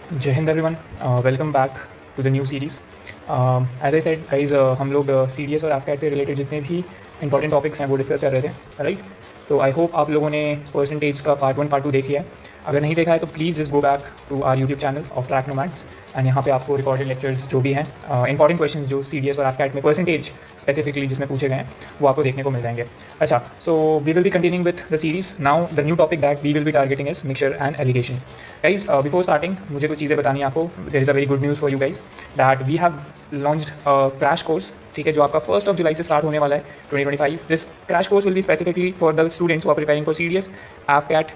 जय Hind everyone, welcome back to the new series. As I said guys, हम लोग C D S और AFCAT से रिलेटेड जितने भी इंपॉर्टेंट टॉपिक्स हैं वो डिस्कस कर रहे थे, राइट। तो आई होप आप लोगों ने परसेंटेज का पार्ट 1 पार्ट 2 देख लिया है। अगर नहीं देखा है तो please just go back to our YouTube channel of Track Nomads and यहाँ पे आपको रिकॉर्डेड लेक्चर्स जो भी हैं, इंपॉर्टेंट क्वेश्चंस जो सी डी एस और एफकैट में परसेंटेज स्पेसिफिकली जिसमें पूछे गए हैं वो आपको देखने को मिल जाएंगे। अच्छा, so we will be continuing with the series. Now the new topic that we will be targeting is mixture and alligation. Guys, before starting मुझे कुछ चीज़ें बतानी है आपको। There is a very good news for you guys that we have launched crash course, ठीक है, जो आपका 1 जुलाई से स्टार्ट होने वाला है 2025। This crash course will be specifically for the students who are preparing for C D S AFCAT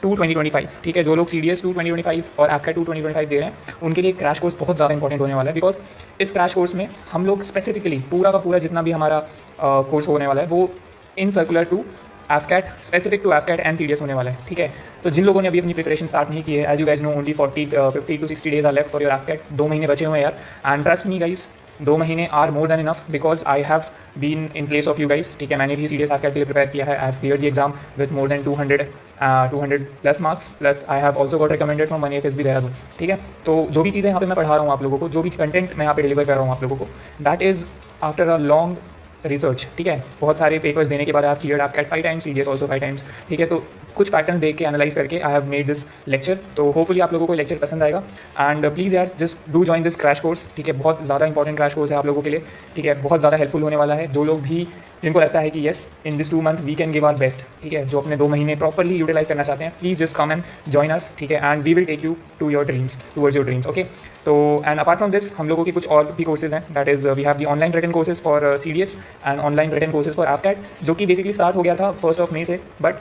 2 2025, ठीक है। जो लोग सी डी एस 2 2025 और एफकैट 2 2025 दे रहे हैं उनके लिए क्रैश कोर्स बहुत ज़्यादा इंपॉर्टेंट होने वाला है, बिकॉज इस क्रैश कोर्स में हम लोग स्पेसिफिकली पूरा का पूरा जितना भी हमारा कोर्स होने वाला है वो in circular to AFCAT, specific to AFCAT and CDS होने वाला है, ठीक है। तो जिन लोगों ने अभी अपनी प्रिपरेशन स्टार्ट नहीं की है, as you guys know only 50 to 60 days are left for your AFCAT. 2 महीने बचे हुए हैं यार, एंड ट्रस्ट मी गाइज, 2 महीने are more than enough because I have been in place of you guys, ठीक है। मैंने भी सीडीएस एफकैट के लिए प्रिपेयर किया है। I have clear the exam with more than 200 plus marks, plus I have also got recommended from money F S B Dehradun, ठीक है। तो जो भी चीज़ें यहाँ पे मैं पढ़ा रहा हूँ आप लोगों को, जो भी कंटेंट मैं यहाँ पे डिलीवर कर रहा हूँ आप लोगों को, that is after a long research, ठीक है। बहुत सारे पेपर्स देने के बाद I have cleared AFCAT 5 times, CDS also 5 times, ठीक है। तो कुछ पैटर्न्स देख के एनालाइज करके I have made this lecture. तो होपफुली आप लोगों को लेक्चर पसंद आएगा एंड प्लीज़ यार just do join this crash course, ठीक है। बहुत ज़्यादा इंपॉर्टेंट क्रैश कोर्स है आप लोगों के लिए, ठीक है। बहुत ज़्यादा हेल्पफुल होने वाला है। जो लोग भी जिनको लगता है कि yes in this 2 month we can give our best, ठीक है, जो अपने 2 महीने प्रॉपरली यूटिलाइज करना चाहते हैं, please just come and join us, ठीक है। And we will take you to your dreams, towards your dreams, okay. तो एंड अपार्ट फ्रॉम दिस हम लोगों की कुछ और भी कोर्सेज हैं, that is we have the online written courses for C D S and online written courses for AFCAT, जो कि बेसिकली स्टार्ट हो गया था 1 मई से, but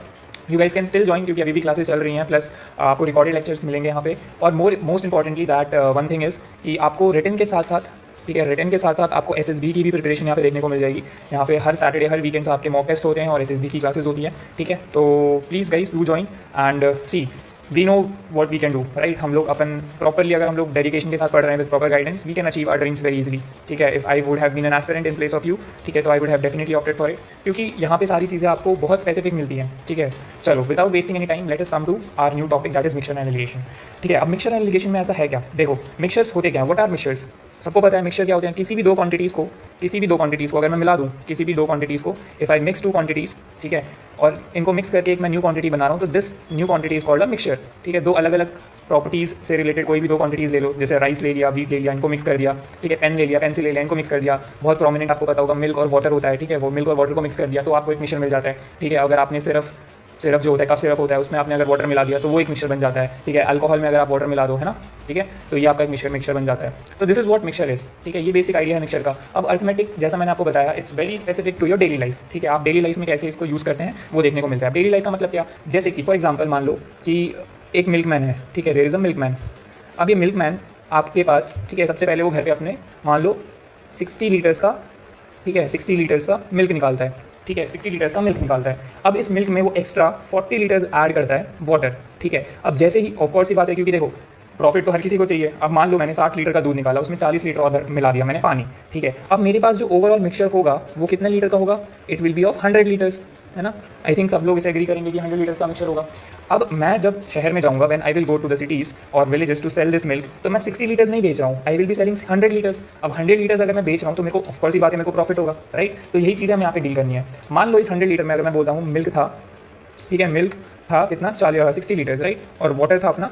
you guys can still join क्योंकि अभी भी क्लासेस चल रही हैं। प्लस आपको रिकॉर्डेड लेक्चर्स मिलेंगे यहाँ पे। और most importantly that one thing is कि आपको रिटन के साथ साथ, ठीक है, रिटन के साथ साथ आपको एसएसबी की भी प्रिपरेशन यहाँ पे देखने को मिल जाएगी। यहाँ पे हर सैटरडे हर वीकेंड्स आपके मॉक टेस्ट होते हैं और एसएसबी की क्लासेस होती हैं, ठीक है। तो please guys do join and see we know what we can do, right. हम लोग अपन प्रॉपरली अगर हम लोग डेडिकेशन के साथ पढ़ रहे हैं with proper guidance, we can achieve our dreams very easily, ठीक है। If I would have been an aspirant in place of you, ठीक है, तो I would have definitely opted for it, क्योंकि यहाँ पे सारी चीज़ें आपको बहुत स्पेसिफिक मिलती हैं, ठीक है। चलो without wasting any time let us come to our new topic that is mixture and alligation, ठीक है। अब मिक्सचर एंड एलिगेशन में ऐसा है क्या, देखो मिक्सचर्स होते क्या, व्हाट आर मिक्सचर्स। सबको पता है मिक्सचर क्या होते हैं। किसी भी दो क्वांटिटीज़ को अगर मैं मिला दूँ, किसी भी 2 क्वांटिटीज़ को, इफ़ आई मिक्स 2 क्वांटिटीज़, ठीक है, और इनको मिक्स करके एक मैं न्यू क्वांटिटी बना रहा हूँ, तो this new quantity is called a mixture, ठीक है। 2 अलग अलग प्रॉपर्टीज़ से रिलेटेड कोई भी 2 क्वांटिटीज़ ले लो, जैसे राइस ले लिया, वीट ले लिया, इनको मिक्स कर दिया, ठीक है। पेन ले लिया, पेंसिल ले लिया, इनको मिक्स कर दिया। बहुत प्रोमिनेंट आपको पता होगा मिल्क और वाटर होता है, ठीक है। वो मिल्क और वाटर को मिक्स कर दिया तो आपको एक मिक्सचर मिल जाता है, ठीक है। अगर आपने सिर्फ जो होता है, कफ सिरप होता है, उसमें आपने अगर वाटर मिला दिया तो वो एक मिक्सचर बन जाता है, ठीक है। अल्कोहल में अगर आप वाटर मिला दो, है ना, ठीक है, तो ये आपका एक मिक्सचर बन जाता है। तो this is what mixture is, ठीक है। ये बेसिक आइडिया है मिक्सचर का। अब अर्थमेटिक, जैसा मैंने आपको बताया, it's very specific to your daily life, ठीक है। आप डेली लाइफ में कैसे इसको यूज़ करते हैं वो देखने को मिलता है। डेली लाइफ का मतलब क्या, जैसे कि फॉर एग्जाम्पल मान लो कि एक मिल्कमैन है, ठीक है, देयर इज़ अ मिल्कमैन। अब ये मिल्कमैन आपके पास, ठीक है, सबसे पहले वो घर पे अपने मान लो 60 लीटर्स का, ठीक है, 60 लीटर्स का मिल्क निकालता है, ठीक है, 60 लीटर्स का मिल्क निकालता है। अब इस मिल्क में वो एक्स्ट्रा 40 लीटर्स ऐड करता है वाटर, ठीक है। अब जैसे ही, ऑफ कोर्स सी बात है, क्योंकि देखो प्रॉफिट तो हर किसी को चाहिए। अब मान लो मैंने 60 लीटर का दूध निकाला, उसमें 40 लीटर और मिला दिया मैंने पानी, ठीक है। अब मेरे पास जो ओवरऑल मिक्सचर होगा वो कितने लीटर का होगा, it will be of 100 litres, है ना। आई थिंक सब लोग इसे एग्री करेंगे कि 100 लीटर्स का मिक्सचर होगा। अब मैं जब शहर में जाऊँगा, when I will go to the cities और villages to sell this milk, तो मैं 60 लीटर्स नहीं बेच रहा हूँ, I will be selling 100 litres. अब 100 लीटर्स अगर मैं बेच रहा हूँ तो मेरे को ऑफ कोर्स ही बात है, मेरे को प्रॉफिट होगा, राइट। तो यही चीज़ें हमें यहाँ पे डील करनी है। मान लो इस 100 लीटर में अगर मैं बोलता हूँ मिल्क था, ठीक है, मिल्क था कितना, 60 लीटर्स, राइट, और वाटर था अपना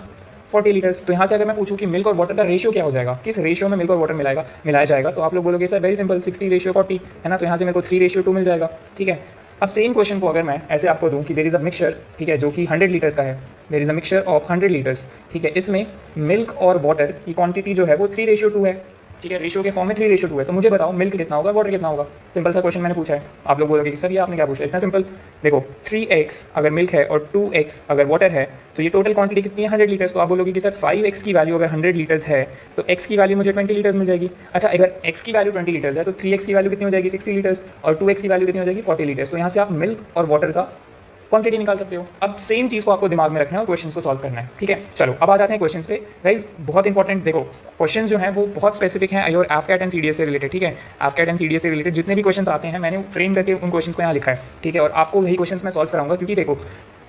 40 लीटर्स। तो यहाँ से अगर मैं पूछूँ कि मिल्क और वाटर का रेशियो क्या हो जाएगा, किस रेशियो में मिल्क और वाटर मिलाया जाएगा, तो आप लोग बोलोगे सर वेरी सिंपल 60:40, है ना। तो यहाँ से मेरे को 3:2 मिल जाएगा, ठीक है। अब सेम क्वेश्चन को अगर मैं ऐसे आपको दूँ कि देयर इज़ अ मिक्सचर, ठीक है, जो कि 100 लीटर्स का है, there is a mixture of 100 litres, ठीक है। इसमें मिल्क और वाटर की क्वांटिटी जो है वो 3:2 है, ठीक है, रेशियो के फॉर्म में 3:2 है। तो मुझे बताओ मिल्क कितना होगा, वाटर कितना होगा। सिंपल सा क्वेश्चन मैंने पूछा है। आप लोग बोलोगे कि सर ये आपने क्या पूछा, इतना सिंपल। देखो 3x अगर मिल्क है और 2x अगर वाटर है तो ये टोटल क्वांटिटी कितनी है, 100 लीटर्स। तो आप बोलोगे कि सर 5x की वैल्यू अगर 100 लीटर्स है तो x की वैल्यू मुझे 20 लीटर्स मिल जाएगी। अच्छा, अगर x की वैल्यू 20 लीटर्स है तो 3x की वैल्यू कितनी हो जाएगी, 60 लीटर्स, और 2x की वैल्यू कितनी हो जाएगी, 40 लीटर्स। तो यहाँ से आप मिल्क और वाटर का क्वांटिटी निकाल सकते हो। अब सेम चीज़ को आपको दिमाग में रखना है और क्वेश्चंस को सॉल्व करना है, ठीक है। चलो अब आ जाते हैं क्वेश्चंस पे। गाइज बहुत इंपॉर्टेंट, देखो क्वेश्चन जो हैं वो बहुत स्पेसिफिक हैं योर एफकैट एंड सीडीएस से रिलेटेड, ठीक है। एफकैट एंड सीडीएस से रिलेटेड जितने भी क्वेश्चन आते हैं मैंने फ्रेम करके उन क्वेश्चंस को यहाँ लिखा है, ठीक है। और आपको वही क्वेश्चंस मैं सॉल्व कराऊंगा, क्योंकि देखो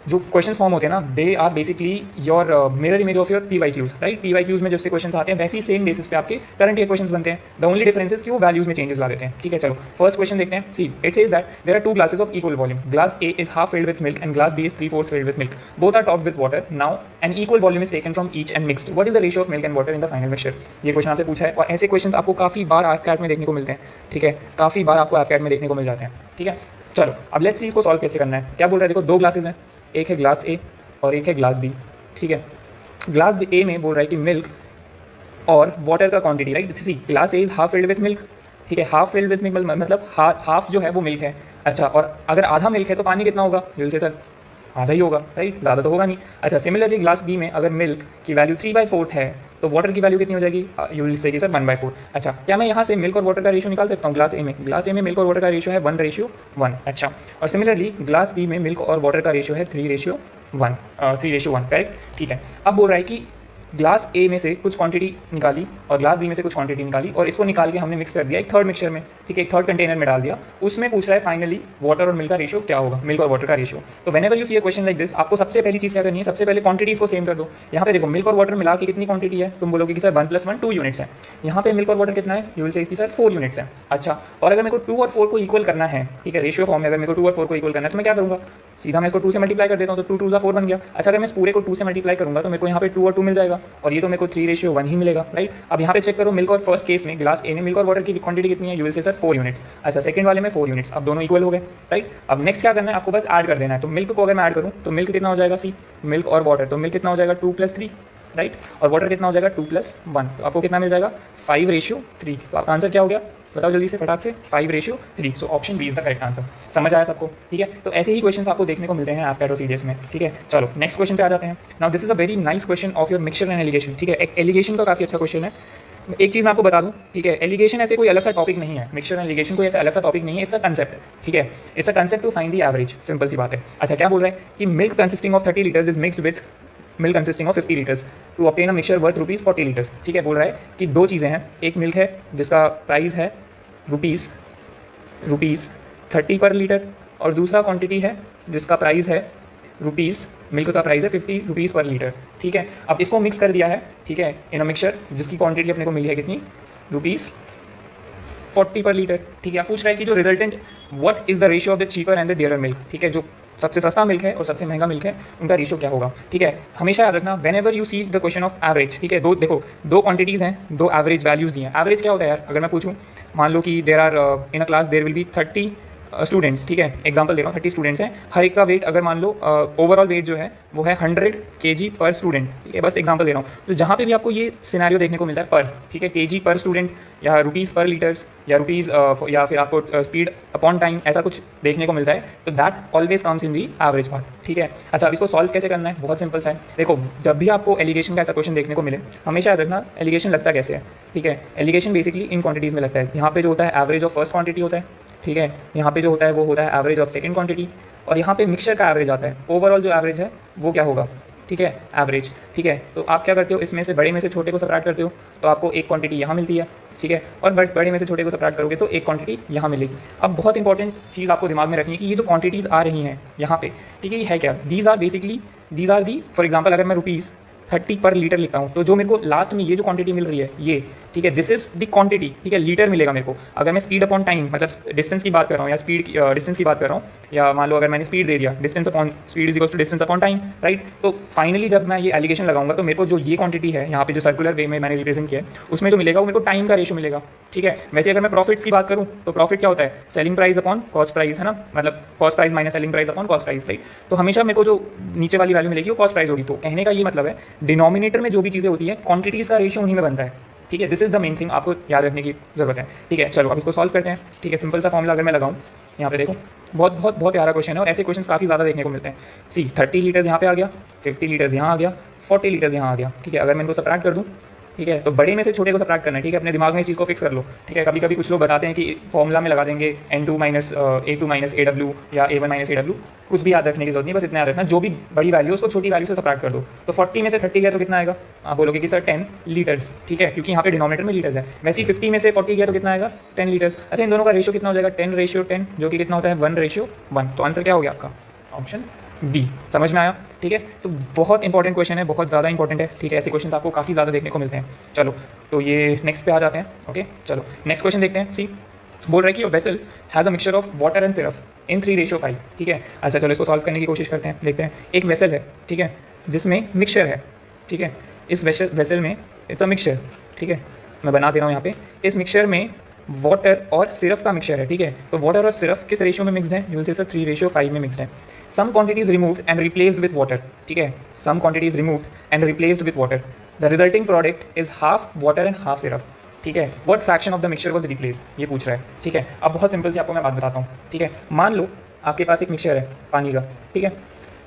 जो क्वेश्चन फॉर्म होते हैं ना, they are basically your mirror image of your PYQs, right. PYQs में जब से क्वेश्चन आते हैं वैसे ही सेम बेसिस पे आपके करंट ईयर क्वेश्चन बनते हैं। द ओनली डिफरेंस इज कि वो वैल्यूज में चेंजेस ला देते हैं, ठीक है। चलो फर्स्ट क्वेश्चन देखते हैं। See it says that there are 2 glasses of equal volume, glass A is half filled with milk and glass B is 3/4 filled with milk, both are topped with water, now an equal volume is taken from each and mixed, what is the ratio of milk and water in the final mixture. ये question आपसे पूछा है और ऐसे question आपको काफी बार AFCAT में देखने को मिलते हैं, ठीक है, काफी बार आपको AFCAT में देखने को मिल जाते हैं, ठीक है। चलो अब लेट्स सी इसको सॉल्व कैसे करना है। क्या बोल रहा है, देखो 2 ग्लासेस हैं, एक है ग्लास A और एक है ग्लास B, ठीक है। ग्लास A में बोल रहा है कि मिल्क और वाटर का quantity, right. See glass A is half filled with milk, ठीक है। हाफ फिल्ड विथ मिल्क मतलब हाफ जो है वो मिल्क है, अच्छा। और अगर आधा मिल्क है तो पानी कितना होगा, यू विल से सर आधा ही होगा, राइट, ज़्यादा तो होगा नहीं। अच्छा सिमिलरली ग्लास B में अगर मिल्क की वैल्यू 3/4 है तो वाटर की वैल्यू कितनी हो जाएगी, यू विल से कि सर 1/4। अच्छा क्या मैं यहाँ से मिल्क और वाटर का रेशियो निकाल सकता हूँ। ग्लास A में मिल्क और वाटर का रेशियो है 1:1, अच्छा। और सिमिलरली ग्लास B में मिल्क और वाटर का रेशियो है 3:1, करेक्ट, ठीक है। अब बोल रहा है कि ग्लास A में से कुछ क्वांटिटी निकाली और ग्लास B में से कुछ क्वांटिटी निकाली और इसको निकाल के हमने मिक्स कर दिया एक थर्ड मिक्सचर में, ठीक है, एक थर्ड कंटेनर में डाल दिया। उसमें पूछ रहा है फाइनली वाटर और मिल्क का रेशियो क्या होगा, मिल्क और वाटर का रेशियो। तो whenever you see a question like this, आपको सबसे पहली चीज़ क्या करनी है, सबसे पहले क्वांटिटीज़ को सेम कर दो। यहाँ पे देखो मिल्क और वाटर मिला के कितनी क्वांटिटी है, तुम बोलोगे कि सर 1 + 1 2 यूनिट्स है। यहाँ पे मिल्क और वाटर कितना है, यू विल से कि सर 4 यूनिट्स है, अच्छा। और अगर मेरे को 2 और 4 को इक्वल करना है, ठीक है, रेशियो फॉर्म में अगर मेरे को 2 और 4 को इक्वल करना है तो मैं क्या करूँगा, सीधा मैं इसको 2 से मल्टीप्लाई कर देता हूँ, तो 2 2 4 बन गया। अच्छा अगर मैं इस पूरे को 2 से मल्टीप्लाई करूँगा तो मेरे को यहाँ पे 2 और 2 मिल जाएगा और ये तो मेरे को 3:1 ही मिलेगा, राइट। अब यहाँ पे चेक करो मिल्क और फर्स्ट केस में ग्लास A में मिल्क और वाटर की क्वांटिटी कितनी है, you will say sir 4 units, अच्छा। सेकंड वाले में 4 यूनिट्स, अब दोनों इक्वल हो गए, राइट। अब नेक्स्ट क्या करना है, आपको बस ऐड कर देना है। तो मिल्क को अगर मैं ऐड करूँ तो मिल्क कितना हो जाएगा, सी मिल्क और वाटर, तो मिल्क कितना हो जाएगा 2 + 3, राइट। और वाटर कितना हो जाएगा 2 + 1, तो आपको कितना मिल जाएगा 5:3। तो आपका आंसर क्या हो गया, बताओ जल्दी से फटाक से, 5:3। So option B is the correct answer. समझ आया सबको, ठीक है। तो ऐसे ही क्वेश्चन आपको देखने को मिलते हैं AFCAT और CDS में, ठीक है। चलो नेक्स्ट क्वेश्चन पे आ जाते हैं। Now this is a very nice question of your mixture and alligation, ठीक है। एक एलिगेशन का काफी अच्छा क्वेश्चन है। एक चीज़ मैं आपको बता दूं, ठीक है, एलिगेशन ऐसे कोई अलग सा टॉपिक नहीं है, मिक्सचर एंड एलिगेशन कोई ऐसा अलग सा टॉपिक नहीं है, इट्स अ कंसेप्ट, ठीक है। It's a concept to find the average, simple सी बात है। अच्छा क्या बोल रहा है कि milk consisting of 30 litres is mixed with milk consisting of 50 litres to obtain a mixture worth ₹40 litres, ठीक है। बोल रहा है कि 2 चीज़ें हैं, एक मिल्क है जिसका प्राइस है रुपीज़ 30 पर लीटर और दूसरा क्वांटिटी है जिसका प्राइस है मिल्क का प्राइस है 50 रुपीज़ पर लीटर, ठीक है। अब इसको मिक्स कर दिया है, ठीक है, इन अ मिक्सचर जिसकी क्वांटिटी अपने को मिली है कितनी, ₹40 पर लीटर, ठीक है। आप पूछ रहा है कि जो resultant what is the ratio of the cheaper and the dearer milk, ठीक है, जो सबसे सस्ता मिल्क है और सबसे महंगा मिल्क है उनका रेशियो क्या होगा, ठीक है। हमेशा याद रखना whenever you see the question of average, ठीक है, देखो 2 क्वांटिटीज़ हैं, 2 एवरेज वैल्यूज़ दी हैं। एवरेज क्या होता है यार, अगर मैं पूछूं मान लो कि there are in a class there will be 30 students, ठीक है, एग्जांपल दे रहा हूँ, 30 स्टूडेंट्स हैं, हर एक का वेट अगर मान लो ओवरऑल वेट जो है वो है 100 kg पर स्टूडेंट, ठीक है, बस एग्जांपल दे रहा हूँ। तो जहाँ पे भी आपको ये सिनेरियो देखने को मिलता है पर, ठीक है, kg पर स्टूडेंट या रुपीज़ पर लीटर्स या रुपीज़ या फिर आपको स्पीड अपॉन टाइम ऐसा कुछ देखने को मिलता है, तो that always comes in the average part, ठीक है। अच्छा अब इसको सॉल्व कैसे करना है, बहुत सिंपल सा है। देखो जब भी आपको एलिगेशन का ऐसा क्वेश्चन देखने को मिले हमेशा याद रखना एलिगेशन लगता कैसे है, ठीक है। एलिगेशन बेसिकली इन क्वांटिटीज़ में लगता है। यहाँ पे जो होता है एवरेज ऑफ फर्स्ट क्वांटिटी होता है, ठीक है, यहाँ पे जो होता है वो होता है एवरेज ऑफ सेकंड क्वांटिटी और यहाँ पे मिक्सचर का एवरेज आता है। ओवरऑल जो एवरेज है वो क्या होगा, ठीक है, एवरेज, ठीक है। तो आप क्या करते हो, इसमें से बड़े में से छोटे को सबट्रैक्ट करते हो तो आपको एक क्वांटिटी यहाँ मिलती है, ठीक है, और बड़े में से छोटे को सबट्रैक्ट करोगे तो एक क्वांटिटी यहाँ मिलेगी। अब बहुत इंपॉर्टेंट चीज़ आपको दिमाग में रखनी है कि ये जो क्वांटिटीज़ आ रही हैं यहाँ पे, ठीक है, ये है क्या, these are the, for example अगर मैं ₹30 पर लीटर लिखता हूँ तो जो मेरे को लास्ट में ये जो क्वांटिटी मिल रही है ये, ठीक है, दिस इज द क्वांटिटी, ठीक है, लीटर मिलेगा मेरे को। अगर मैं स्पीड अपॉन टाइम मतलब डिस्टेंस की बात कर रहा हूँ या डिस्टेंस की बात कर रहा हूँ या मान लो अगर मैंने स्पीड दे दिया distance upon speed is equal to distance upon time, right. तो फाइनली जब मैं ये एलिगेशन लगाऊंगा तो मेरे को जो ये क्वांटिटी है यहाँ पे जो सर्कुलर वे में मैंने रिप्रेजेंट किया है उसमें जो मिलेगा वो मेरे को टाइम का रेशियो मिलेगा, ठीक है। वैसे अगर मैं प्रॉफिट्स की बात करूँ तो प्रॉफिट क्या होता है, selling price upon cost price, है ना, मतलब cost price minus selling price upon cost price, right. तो हमेशा मेरे को जो नीचे वाली वैल्यू मिलेगी वो कॉस्ट प्राइस होगी। तो कहने का ये मतलब है डिनोमिनेटर में जो भी चीज़ें होती हैं क्वांटिटीज़ का रेशियो उन्हीं में बनता है, ठीक है। This is the main thing आपको याद रखने की जरूरत है, ठीक है। चलो अब इसको सॉल्व करते हैं, ठीक है। सिंपल सा फॉर्मूला अगर मैं लगाऊं यहाँ पे देखो बहुत प्यारा क्वेश्चन है और ऐसे क्वेश्चन काफ़ी ज़्यादा देखने को मिलते हैं। सी 30 लीटर्स यहाँ पे आ गया, 50 लीटर्स यहाँ आ गया, 40 लीटर्स यहाँ आ गया, ठीक है। अगर मैं इनको सबट्रैक्ट कर दूँ, ठीक है, तो बड़े में से छोटे को सबट्रैक्ट करना है, ठीक है। अपने दिमाग में इस चीज़ को फिक्स कर लो, ठीक है। कभी कभी कुछ लोग बताते हैं कि फॉर्मूला में लगा देंगे N2 minus A2 minus AW या A1 माइनस AW, कुछ भी याद रखने की जरूरत नहीं, बस इतना याद रखना जो भी बड़ी वैल्यू उसको छोटी वैल्यू से सबट्रैक्ट कर दो। तो 40 में से 30 गया तो कितना आएगा, आप बोलोगे कि सर 10 लीटर्स, ठीक है, क्योंकि यहाँ पे डिनोमिनेटर में लीटर्स है। वैसे ही 50 में से 40 गया तो कितना आएगा, 10 लीटर्स। अच्छा इन दोनों का रेशियो कितना हो जाएगा, 10:10, जो कि कितना होता है 1:1। तो आंसर क्या हो गया आपका, ऑप्शन बी। समझ में आया? ठीक है, तो बहुत इंपॉर्टेंट क्वेश्चन है, बहुत ज़्यादा इंपॉर्टेंट है। ठीक है, ऐसे क्वेश्चन आपको काफ़ी ज़्यादा देखने को मिलते हैं। चलो तो ये नेक्स्ट पे आ जाते हैं। ओके चलो नेक्स्ट क्वेश्चन देखते हैं। सी बोल रहा है कि vessel has a mixture of water and syrup इन 3:5। ठीक है, अच्छा चलो इसको सॉल्व करने की कोशिश करते हैं, देखते हैं। एक वेसल है, ठीक है, जिसमें मिक्सचर है। ठीक है, इस वेसल में इट्स अ मिक्सचर। ठीक है, मैं बना दे रहा हूँ यहाँ पे। इस मिक्सचर में वाटर और सिरप का मिक्सचर है। ठीक है, तो वाटर और सिरप किस रेशियो में मिक्सड है? यू विल से सर 3:5 में मिक्सड है। Some quantities removed and replaced with water. ठीक है, some quantities removed and replaced with water. The resulting product is half water and half syrup. ठीक है, what fraction of the mixture was replace, ये पूछ रहा है। ठीक है, अब बहुत सिंपल सी आपको मैं बात बताता हूँ। ठीक है, मान लो आपके पास एक मिक्सचर है पानी का। ठीक है,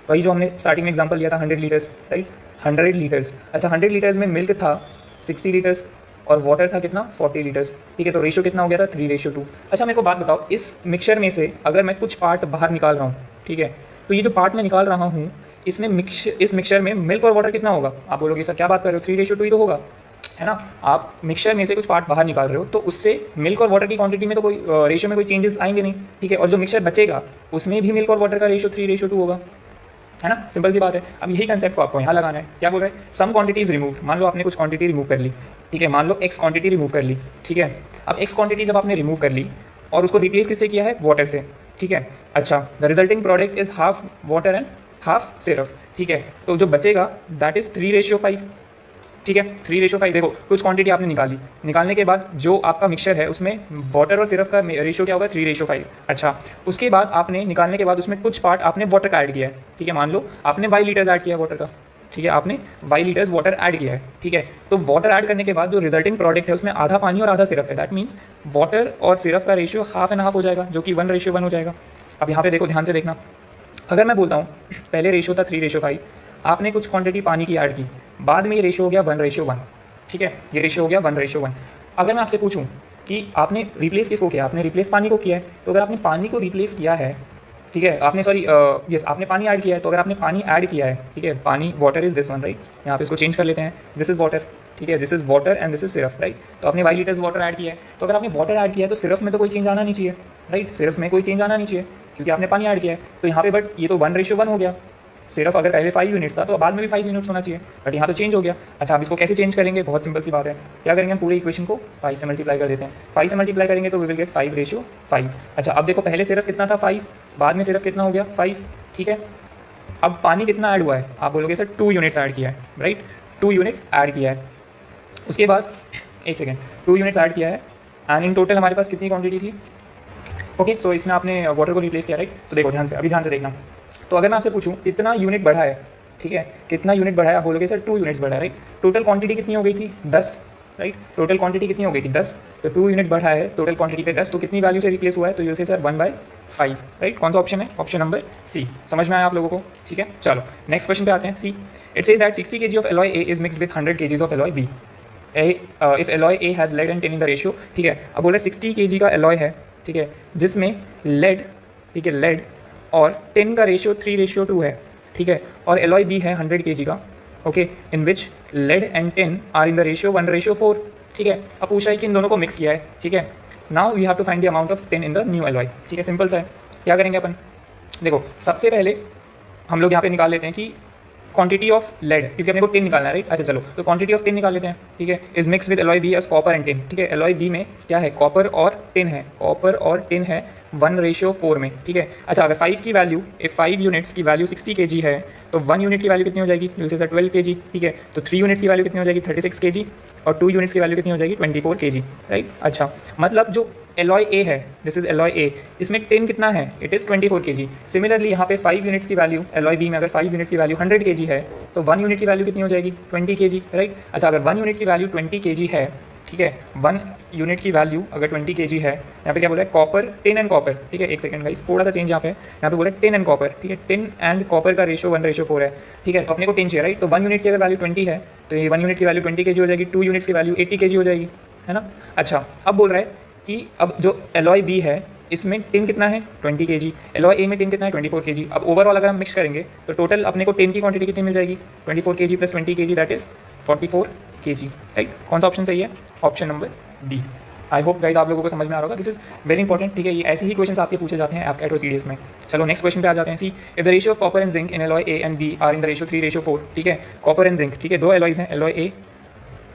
वही जो हमने स्टार्टिंग में एग्जांपल लिया था 100 लीटर्स, राइट, 100 लीटर्स। अच्छा 100 लीटर्स में मिल्क था 60 लीटर्स और वाटर था कितना 40 लीटर्स। ठीक है, तो रेशियो कितना हो गया था 3:2। अच्छा मेरे को बात बताओ, इस मिक्सचर में से अगर मैं कुछ पार्ट बाहर निकाल रहा हूँ, ठीक है, तो ये जो पार्ट मैं निकाल रहा हूँ इसमें इस मिक्सचर में मिल्क और वाटर कितना होगा? आप बोलोगे सर क्या बात कर रहे हो, 3:2 ही तो होगा, है ना। आप मिक्सचर में से कुछ पार्ट बाहर निकाल रहे हो तो उससे मिल्क और वाटर की क्वांटिटी में तो कोई रेशियो में कोई चेंजेस आएंगे नहीं। ठीक है, और जो मिक्सचर बचेगा उसमें भी मिल्क और वाटर का रेशियो 3:2 होगा, है ना। सिंपल सी बात है। अब यही कंसेप्ट को आपको यहाँ लगाना है। क्या बोल रहे हैं? सम क्वांटिटीज रिमूव। मान लो आपने कुछ क्वांटिटी रिमूव कर ली। ठीक है, मान लो एक्स क्वांटिटी रिमूव कर ली। ठीक है, अब एक्स क्वांटिटी जब आपने रिमूव कर ली और उसको रिप्लेस किससे किया है? वाटर से। ठीक है, अच्छा the resulting product is half water and half syrup. ठीक है, तो जो बचेगा दैट इज 3:5। ठीक है, 3:5। देखो कुछ क्वांटिटी आपने निकाली, निकालने के बाद जो आपका मिक्सचर है उसमें वाटर और सिरप का रेशियो क्या होगा? 3:5। अच्छा उसके बाद आपने निकालने के बाद उसमें कुछ पार्ट आपने वाटर का ऐड किया है। ठीक है, मान लो आपने y लीटर्स ऐड किया है वाटर का। ठीक है, आपने y लीटर्स वाटर ऐड किया है। ठीक है, तो वाटर ऐड करने के बाद जो रिजल्टिंग प्रोडक्ट है उसमें आधा पानी और आधा सिरप है। दैट मीन्स वाटर और सिरप का रेशियो हाफ एंड हाफ हो जाएगा, जो कि 1:1 हो जाएगा। अब यहाँ पे देखो ध्यान से देखना, अगर मैं बोलता हूँ पहले रेशियो था 3:5, आपने कुछ क्वांटिटी पानी की ऐड की, बाद में ये रेशियो हो गया 1:1। ठीक है, ये रेशियो हो गया 1:1। अगर मैं आपसे पूछूं कि आपने रिप्लेस किसको किया? आपने रिप्लेस पानी को किया है। तो अगर आपने पानी को रिप्लेस किया है, ठीक है, आपने सॉरी यस आपने पानी ऐड किया है, तो अगर आपने पानी ऐड किया है, ठीक है, पानी water is this one, right, यहाँ पे इसको चेंज कर लेते हैं, दिस इज वाटर। ठीक है, this is water and this is syrup, right. तो आपने y लीटर्स वाटर ऐड किया है, तो अगर आपने वाटर ऐड किया है तो सिरप में तो कोई चेंज आना नहीं चाहिए, राइट, सिरप में कोई चेंज आना नहीं चाहिए क्योंकि आपने पानी ऐड किया है। तो यहाँ पे बट ये तो 1:1 हो गया। सिर्फ अगर पहले 5 यूनिट्स था तो बाद में भी 5 यूनिट्स होना चाहिए, बट यहाँ तो चेंज हो गया। अच्छा अब इसको कैसे चेंज करेंगे? बहुत सिंपल सी बात है। क्या करेंगे? हम पूरे इक्वेशन को 5 से मल्टीप्लाई कर देते हैं। 5 से मल्टीप्लाई करेंगे तो वी विल गेट 5:5। अच्छा अब देखो पहले सिर्फ कितना था 5, बाद में सिर्फ कितना हो गया 5। ठीक है, अब पानी कितना ऐड हुआ है? आप बोलोगे सर 2 यूनिट्स ऐड किया है, राइट, 2 यूनिट्स ऐड किया है। उसके बाद एक सेकेंड, 2 यूनिट्स ऐड किया है एंड इन टोटल हमारे पास कितनी क्वांटिटी थी? ओके सो इसमें आपने वाटर को रिप्लेस किया, राइट। तो देखो ध्यान से, अभी ध्यान से देखना। तो अगर मैं आपसे पूछूं कितना यूनिट बढ़ा है, ठीक है, कितना यूनिट बढ़ा है, आप बोलोगे सर 2 यूनिट्स बढ़ा है, राइट। टोटल क्वांटिटी कितनी हो गई थी? 10, राइट। टोटल क्वांटिटी कितनी हो गई थी? 10। तो 2 यूनिट्स बढ़ा है टोटल क्वांटिटी पे 10, तो कितनी वैल्यू से रिप्लेस हुआ है? तो ये से सर 1/5, राइट। कौन सा ऑप्शन है? Option number C. समझ में आया आप लोगों को? ठीक है, चलो नेक्स्ट क्वेश्चन पे आते हैं। See it says that 60 kg of alloy A is mixed with 100 kg of alloy B if alloy A has lead and tin in the ratio. ठीक है, अब बोल रहे 60 kg का एलॉय है, ठीक है, जिसमें लेड, ठीक है, लेड और टिन का रेशियो 3:2 है। ठीक है, और एलॉय बी है 100 kg का, okay, in which lead and tin are in the ratio 1:4। ठीक है, अब पूछा है कि इन दोनों को मिक्स किया है। ठीक है, now we have to find the amount of tin in the new alloy. ठीक है, सिंपल सा है। क्या करेंगे अपन? देखो सबसे पहले हम लोग यहाँ पे निकाल लेते हैं कि क्वांटिटी ऑफ लेड, क्योंकि अपने को टिन निकालना है, राइट। अच्छा चलो तो क्वांटिटी ऑफ टिन निकाल लेते हैं। ठीक है, is mix with alloy B as copper and tin. ठीक है, एलॉय बी में क्या है? कॉपर और टिन है, कॉपर और टिन है 1:4 में। ठीक है, अच्छा अगर 5 की वैल्यू, इफ 5 यूनिट्स की वैल्यू 60 kg है तो 1 यूनिट की वैल्यू कितनी हो जाएगी? जैसे सर 12 kg। ठीक है, तो 3 यूनिट्स की वैल्यू कितनी हो जाएगी? 36 kg, और 2 यूनिट्स की वैल्यू कितनी हो जाएगी? 24 kg, राइट। अच्छा मतलब जो एलॉय ए है, दिस इज एलॉय ए, इसमें टिन कितना है? It is 24 kg। सिमिलरली यहाँ पे 5 यूनिट्स की वैल्यू, एलॉय बी में अगर 5 यूनिट्स की वैल्यू 100 kg है तो 1 यूनिट की वैल्यू कितनी हो जाएगी? 20 kg, राइट। अच्छा अगर 1 यूनिट की वैल्यू 20 kg है, ठीक है, 1 यूनिट की वैल्यू अगर 20 kg है, यहाँ पे क्या बोल रहा है? Copper, tin and copper. ठीक है, एक सेकंड गाइस, थोड़ा सा चेंज यहाँ पे बोल रहा है टिन एंड कॉपर। ठीक है, टिन एंड कॉपर का रेशियो 1:4 है। ठीक है, तो अपने को टिन चाहिए, राइट। तो 1 यूनिट की अगर वैल्यू 20 है तो ये 1 यूनिट की वैल्यू 20 kg हो जाएगी, 2 यूनिट्स की वैल्यू 80 kg हो जाएगी, है ना। अच्छा अब बोल रहा है कि अब जो एलॉय बी है इसमें टिन कितना है? 20 kg, एलॉय ए में टिन कितना है? 24 kg। अब ओवरऑल अगर हम मिक्स करेंगे तो टोटल अपने को टिन की क्वांटिटी कितनी मिल जाएगी? 24 kg + 20 kg that is 44 kg, right. कौन सा ऑप्शन सही है? Option number D. I hope guys आप लोगों को समझ में आ रहा होगा, दिस इज वेरी इंपॉर्टेंट, ठीक है। ये ऐसे ही क्वेश्चन आपके पूछे जाते हैं एफकेट और सीडीएस में। चलो नेक्स्ट क्वेश्चन पे आ जाते हैं। See if the ratio of copper and zinc in alloy A and B are in the ratio 3:4, ठीक है। कॉपर एंड जिंक, ठीक है, दो एलॉयज हैं, alloy A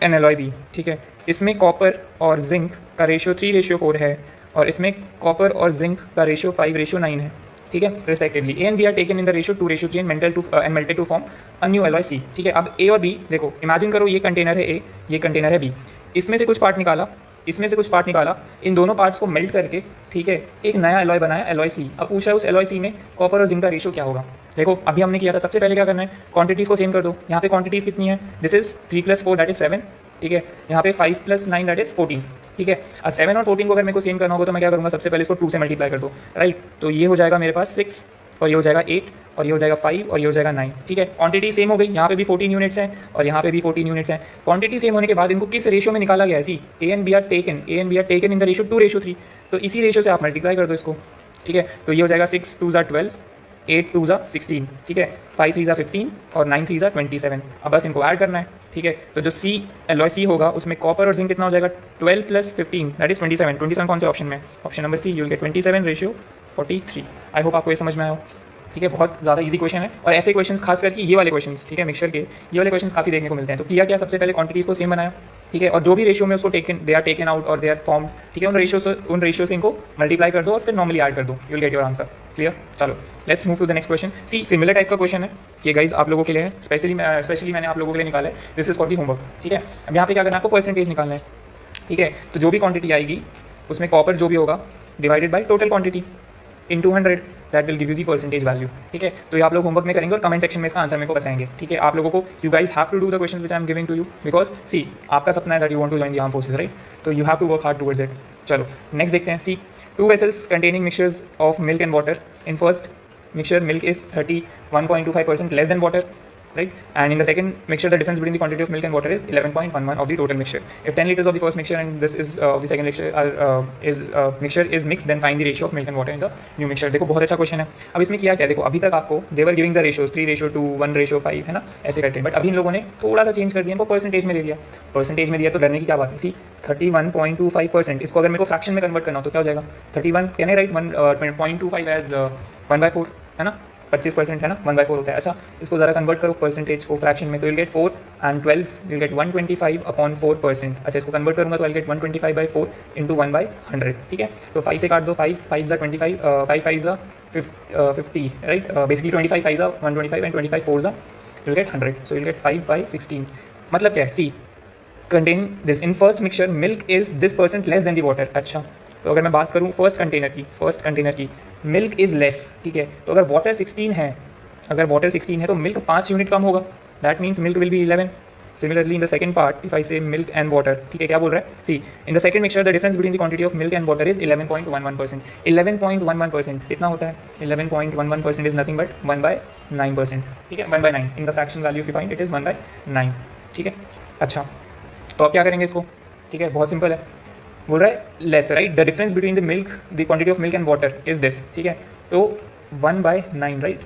and alloy B, ठीक है। इसमें कॉपर और जिंक का रेशियो 3:4 है और इसमें कॉपर और जिंक का रेशियो 5:9 है, ठीक है, respectively. A and B are taken in the ratio 2:3 and melted to form a new alloy C, ठीक है। अब ए और बी देखो, इमेजिन करो ये कंटेनर है ए, ये कंटेनर है बी, इसमें से कुछ पार्ट निकाला, इसमें से कुछ पार्ट निकाला, इन दोनों पार्ट्स को मेल्ट करके, ठीक है, एक नया एलॉय बनाया, एलॉय सी। अब पूछा है उस एलॉय सी में कॉपर और जिंक का रेशियो क्या होगा। देखो अभी हमने किया था, सबसे पहले क्या करना है, क्वांटिटीज़ को सेम कर दो। यहाँ पे क्वांटिटीज़ कितनी है, दिस इज 3 + 4 दैट इज 7, ठीक है। यहाँ पे 5 + 9 दैट इज 14, ठीक है। अब 7 और 14 को अगर मेरे को सेम करना होगा तो मैं क्या करूँगा, सबसे पहले इसको 2 से मल्टीप्लाई कर दो, राइट। तो ये हो जाएगा मेरे पास 6 और ये हो जाएगा 8 और ये हो जाएगा 5 और ये हो जाएगा 9, ठीक है। क्वांटिटी सेम हो गई, यहाँ पे भी 14 यूनिट्स हैं और यहाँ पे भी 14 यूनिट्स हैं। क्वांटिटी सेम होने के बाद इनको किस रेशियो में निकाला गया है, see A and B are taken in the ratio 2:3, तो इसी रेशियो से आप मल्टीप्लाई कर दो इसको, ठीक है। तो ये हो जाएगा 6 2 = 12, 8 2 = 16, ठीक है, 5 3 = 15 और 9 3 = 27। अब बस इनको ऐड करना है, ठीक है। तो जो सी एलॉय सी होगा उसमें कॉपर और जिंक कितना हो जाएगा, 12 + 15 दैट इज 27। 27 कौन से ऑप्शन में, option number C, you will get 27:43। I hope आपको ये समझ में आया हो, ठीक है। बहुत ज़्यादा इजी क्वेश्चन है और ऐसे क्वेश्चंस खास करके ये वाले क्वेश्चंस, ठीक है, मिक्सचर के ये वाले क्वेश्चंस काफ़ी देखने को मिलते हैं। तो किया क्या, सबसे पहले क्वांटिटीज़ को सेम बनाया, ठीक है, और जो भी रेशियो में उसको दे आर टेकन आउट और दे आर फॉर्म, ठीक है, उन रेशियो से इनको मल्टीप्लाई कर दो और फिर नॉर्मली ऐड कर दो, you will get your answer. Clear. चलो let's move to the next question. See similar type का क्वेश्चन है, ये गाइज आप लोगों के लिए है, स्पेशली मैंने आप लोगों के लिए निकाला है, this is for the homework, ठीक है। अब यहाँ पे क्या करना है, आपको परसेंटेज निकालना है, ठीक है। तो जो भी क्वांटिटी आएगी उसमें कॉपर जो भी होगा divided by total quantity in 200, that will give you the percentage value, ठीक है। तो ये आप लोग होमवर्क में करेंगे और कमेंट सेक्शन में इसका आंसर मेरे को बताएंगे, ठीक है। आप लोगों को, you guys have to do the question which I am giving to you, because see आपका सपना है that you want to join the arm forces, right. तो you have to work hard towards it. चलो next देखते हैं। सी 2 vessels containing mixtures of milk and water. In first mixture, milk is 31.25% less than water, right? And in the second mixture, the difference between the quantity of milk and water is 11.11 of the total mixture. If 10 liters of the first mixture and this is of the second mixture is mixed, then find the ratio of milk and water in the new mixture. देखो बहुत अच्छा question है। अब इसमें किया क्या, देखो अभी तक आपको they were giving the ratios 3:2, 1:5, है ना, ऐसे करके। बट अभी इन लोगों ने थोड़ा सा चेंज कर दिया, इनको परसेंटेज में दे दिया। परसेंटेज में दिया तो डरने की क्या बात है। सी 31.25%, इसको अगर मेरे को फ्रैक्शन में कन्वर्ट करना हो तो क्या हो जाएगा, 31 कैन आई राइट 1.25 एज 1/4, है ना, 25% है ना, 1/4 होता है। अच्छा इसको ज़रा कन्वर्ट करो परसेंटेज को फ्रैक्शन में, तो will get 4 and 12 will get 125/4%। अच्छा इसको कन्वर्ट करूँगा तो विल गेट 125/4 × 1/100, ठीक है। तो 5 से काट दो, 5 5 = 25, 5 5 = 50, right. Basically 25 5 = 125 and 25 4 will get 100, so will get 5/16। मतलब क्या है, see contain this in first mixture milk is this % less than the water. अच्छा तो अगर मैं बात करूँ फर्स्ट कंटेनर की मिल्क इज़ लेस, ठीक है। तो अगर वाटर 16 है, तो मिल्क 5 यूनिट कम होगा, that means milk will B 11। Similarly in the second part if I से मिल्क एंड वाटर, ठीक है, क्या बोल रहा है, see in the second mixture the difference between the quantity of milk and water is 11.11%। 11.11% कितना होता है, 11.11% इज नथिंग बट 1/9%, ठीक है, 1/9 in the fraction value if you find it is 1/9, ठीक है। अच्छा तो आप क्या करेंगे इसको, ठीक है, बहुत सिंपल है, बोल रहा है less, right, the difference between the milk the quantity of milk and water is this, ठीक है। तो 1/9, right.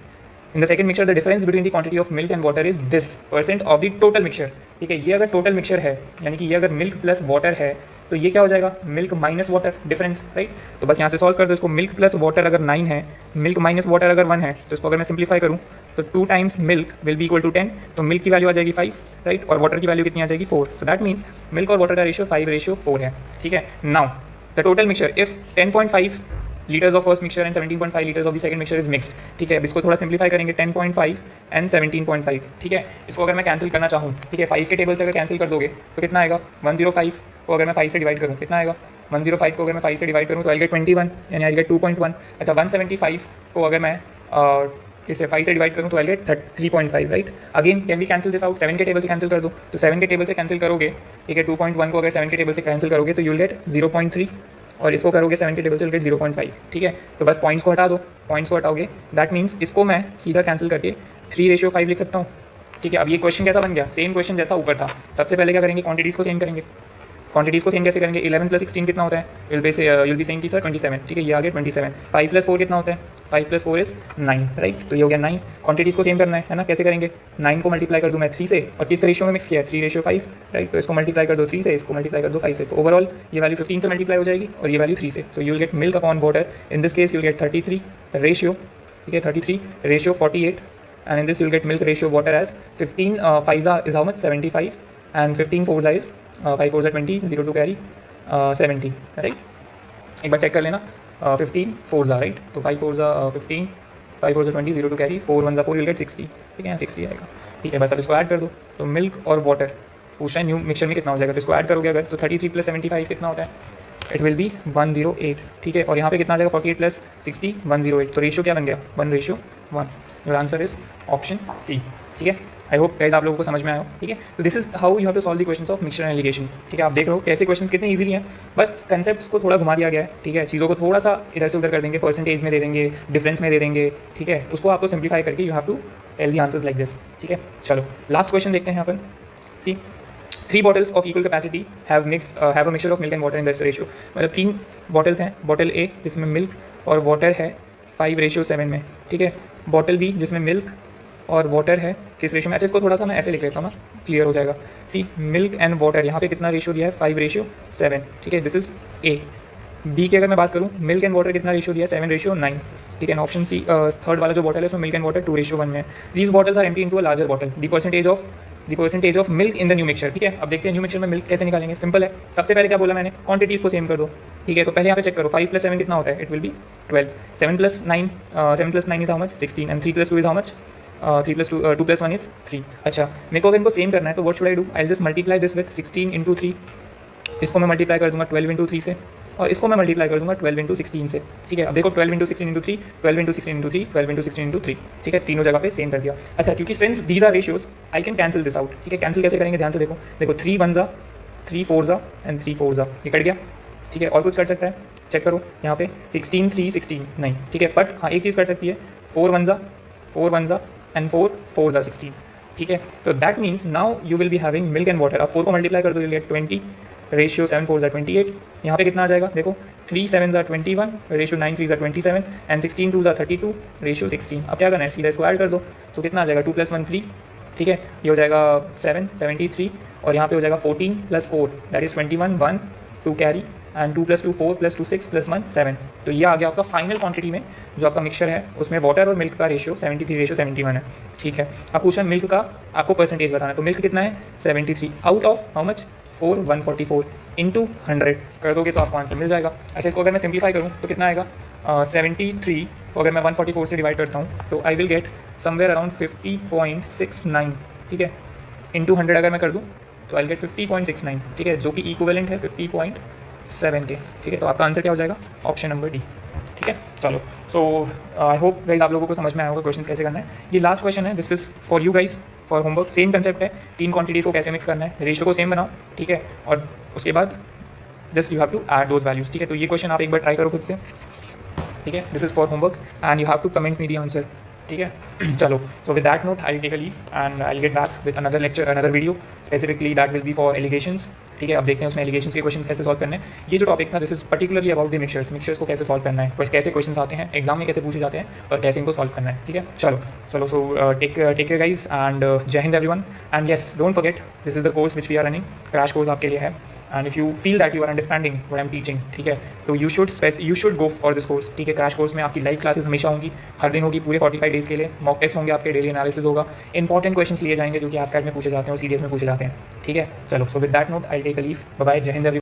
In the second mixture the difference between the quantity of milk and water is this % of the total mixture, ठीक है। ये अगर total mixture है, यानी कि ये अगर मिल्क प्लस वाटर है, तो ये क्या हो जाएगा, milk minus water difference, right. तो बस यहाँ से सॉल्व कर दो इसको, मिल्क प्लस वाटर अगर 9 है, मिल्क माइनस वाटर अगर 1 है, तो इसको अगर मैं सिंप्लीफाई करूँ तो 2 times milk will be equal to 10, तो मिल्क की वैल्यू आ जाएगी 5, राइट, और वाटर की वैल्यू कितनी आ जाएगी 4, सो दैट मीन्स मिल्क और वाटर का रेशियो 5:4 है, ठीक है। Now the total mixture if 10.5 liters of first mixture and 17.5 liters of the second mixture is mixed, ठीक है। अब इसको थोड़ा सिंप्लीफाई करेंगे, 10.5 and 17.5, ठीक है। इसको अगर मैं कैंसिल करना चाहूँ, ठीक है, 5 के टेबल से अगर कैंसिल कर दोगे तो कितना आएगा, 105 को अगर मैं 5 से डिवाइड करूँ कितना आएगा, 105 को अगर मैं 5 से डिवाइड करूँ तो आई गेट 21, यानी आई गेट 2.1। अच्छा 175 को अगर मैं इससे 5 से डिवाइड करूँ तो I get 3.5, right. Again can we cancel this out, 7 के टेबल से कैंसिल कर दो, तो 7 के टेबल से कैंसिल करोगे, ठीक है, 2.1 को अगर 7 के टेबल से कैंसिल करोगे तो यू विल गेट 0.3, और इसको करोगे 7 के टेबल से विल गेट 0.5, ठीक है। तो बस पॉइंट्स को हटा दो, पॉइंट्स को हटाओगे, दैट मीन्स इसको मैं सीधा कैंसिल करके 3:5 लिख सकता हूँ, ठीक है। अब ये क्वेश्चन कैसा बन गया, सेम क्वेश्चन जैसा ऊपर था। सबसे पहले क्या करेंगे, क्वांटिटीज़ को सेम करेंगे। क्वांटिटीज़ को सेम कैसे करेंगे, 11 + 16 कितना होता है, विल बी सेइंग कि सर 27, ठीक है, ये आ गया 27। 5 + 4 कितना होता है, 5 + 4 इज़ 9, राइट। तो ये हो गया 9। क्वांटिटीज़ को सेम करना है ना, कैसे करेंगे? 9 को मल्टीप्लाई कर दूँ मैं 3 से, और किस रेशियो में मिक्स किया है? 3:5, राइट। तो इसको मल्टीप्लाई कर दो 3 से, इसको मल्टीप्लाई कर दो 5 से, तो ओवरऑल ये वैल्यू 15 से मल्टीप्लाई हो जाएगी और ये वैल्यू 3 से। तो you will get milk upon water, in this case you will gate 33 ratio, ठीक है, 33 ratio 48, and in this you will get milk ratio water as 15 5 is how much? 75, and 15 4 is 5 4 20, 0 to carry 70, right. एक बार check कर लेना, 15 4 right, तो 5 4 15, 5 4 20, 0 to carry 4 1 4, you will get 60, ठीक है, 60 आएगा, ठीक है। बस अब इसको ऐड कर दो, तो मिल्क और वाटर पूछा है न्यू मिक्सचर में कितना हो जाएगा, तो इसको ऐड करोगे अगर, तो 33 + 75 कितना होता है? इट विल बी 108, ठीक है। और यहाँ पे कितना आ जाएगा? 48 + 60 108, तो रेशियो क्या बन गया? 1:1। Your answer is option C, ठीक है। आई होप गाइस आप लोगों को समझ में आया, ठीक है। तो this is how you have to solve the questions of mixture and alligation, ठीक है। आप देख रहे हो कैसे क्वेश्चंस कितने इजीली हैं, बस कंसेप्ट्स को थोड़ा घुमा दिया गया है, ठीक है। चीज़ों को थोड़ा सा इधर से उधर कर देंगे, परसेंटेज में दे देंगे, डिफरेंस में दे देंगे, ठीक है। उसको आपको सिंप्लीफाई करके you have to tell the answers like this, ठीक है। चलो लास्ट क्वेश्चन देखते हैं अपन। सी 3 bottles of equal capacity have a mixture of milk and water in this ratio। मतलब 3 बॉटल्स हैं, बॉटल ए जिसमें मिल्क और वाटर है 5:7 में, ठीक है। बॉटल बी जिसमें मिल्क और वाटर है किस रेशियो में? अच्छा, इसको थोड़ा सा मैं ऐसे लिख लेता हूँ ना, क्लियर हो जाएगा। सी मिल्क एंड वाटर, यहाँ पे कितना रेशियो दिया है? 5:7, ठीक है। This is a. बी की अगर मैं बात करूँ, मिल्क एंड वाटर कितना रेशियो दिया है? 7:9, ठीक है। ऑप्शन सी थर्ड वाला जो बॉटल है उसमें मिल्क एंड वाटर 2:1 में है। These bottles are empty into a larger bottle, the percentage of milk in the new mixture, ठीक है। अब देखते हैं न्यू मिक्सचर में मिल्क कैसे निकालेंगे। सिंपल है, सबसे पहले क्या बोला मैंने? क्वांटिटीज़ को सेम कर दो, ठीक है। तो पहले यहाँ पे चेक करो, 5 + 7 कितना होता है? It will be 12। 7 + 9 is how much? 16, and 3 + 2 is how much? 3 + 2 + 1 is 3। अच्छा, मेरे को अगर इनको सेम करना है तो what should I do? I just multiply this with 16 × 3, इसको मैं मल्टीप्लाई कर दूंगा 12 × 3 से, और इसको मैं मल्टीप्लाई कर दूंगा 12 × 16 से, ठीक है। अब देखो 12 × 16 × 3, 12 × 16 × 3, 12 × 16 × 3, ठीक है। तीनों जगह पे सेम कर दिया। अच्छा, क्योंकि since these are ratios I can cancel this out, ठीक है। कैंसिल कैसे करेंगे? ध्यान से देखो, 3 1 3 4 एंड 3 4 ये कट गया, ठीक है। और कुछ कर सकता है? चेक करो यहाँ पे 16 3 16 नहीं, ठीक है। बट हाँ, एक चीज़ कर सकती है, 4 1 एंड 4 4 16, ठीक है। तो that means now you will be having milk and water. अब 4 को मल्टीप्लाई कर दो, यू विल गेट 20 रेशियो 7 4 28। यहाँ पे कितना आ जाएगा? देखो 3 7 21 रेशियो 9 3 27 एंड 16 2 32 रेशियो 16। अब क्या करना है? सीधा इसको ऐड कर दो, तो कितना आ जाएगा? 2 + 1 3, ठीक है। ये हो जाएगा 7 73, और यहाँ पे हो जाएगा 14 + 4 दैट इज़ 21 1 2 कैरी, एंड 2 + 2 4 + 2 6 + 1 7। तो ये आ गया आपका फाइनल क्वांटिटी में जो आपका मिक्सचर है, उसमें वाटर और मिल्क का रेशियो 73:71 है, ठीक है। अब क्वेश्चन मिल्क का आपको परसेंटेज बताना है, तो मिल्क कितना है? 73 out of how much? 144 into 100 कर दोगे तो आपको आंसर मिल जाएगा। अच्छा, इसको अगर मैं सिंप्लीफाई करूँ तो कितना आएगा? 73 को अगर मैं 144 से डिवाइड करता हूँ तो I will get somewhere around 50.69, ठीक है। इंटू 100 अगर मैं कर दूँ तो आई विल गेट 50.69, ठीक है, जो कि इक्विवेलेंट है 50.7 के, ठीक है। तो आपका आंसर क्या हो जाएगा? ऑप्शन नंबर डी, ठीक है। चलो, सो आई होप गाइज आप लोगों को समझ में आया होगा क्वेश्चन कैसे करना है। ये लास्ट क्वेश्चन है, this is for you guys for homework. Same concept है, 3 क्वांटिटीज़ को कैसे मिक्स करना है, रेशियो को सेम बनाओ, ठीक है। और उसके बाद just you have to add those values, ठीक है। तो ये क्वेश्चन आप एक बार ट्राई करो खुद से, ठीक है। This is for homework and you have to comment me the answer, ठीक है। चलो, so with that note I take a leave and I get back with another lecture, another video, specifically that will be for alligations, ठीक है। अब देखते हैं उसमें allegations के क्वेश्चन कैसे सॉल्व करने हैं। ये जो टॉपिक था this is particularly about the mixtures को कैसे सॉल्व करना है, कैसे क्वेश्चन आते हैं एग्जाम में, कैसे पूछे जाते हैं और कैसे इनको सॉल्व करना है, ठीक है। चलो so take care guys and Jai Hind everyone. And yes, don't forget this is the course which we are running, crash course आपके लिए है। And if you feel that you are understanding what I am teaching, ठीक है, तो you should go for this course, ठीक है। Crash course में आपकी लाइव क्लासेस हमेशा होंगी, हर दिन होगी, पूरे 45 डेज़ के लिए। मॉक टेस्ट होंगे आपके, डेली एनालिसिस होगा, इंपॉर्टेंट क्वेश्चंस लिए जाएंगे जो कि AFCAT में पूछे जाते हैं और CDS में पूछे जाते हैं, ठीक है। चलो, so with that note I take a leave, bye bye, जय हिंद एवरीवन।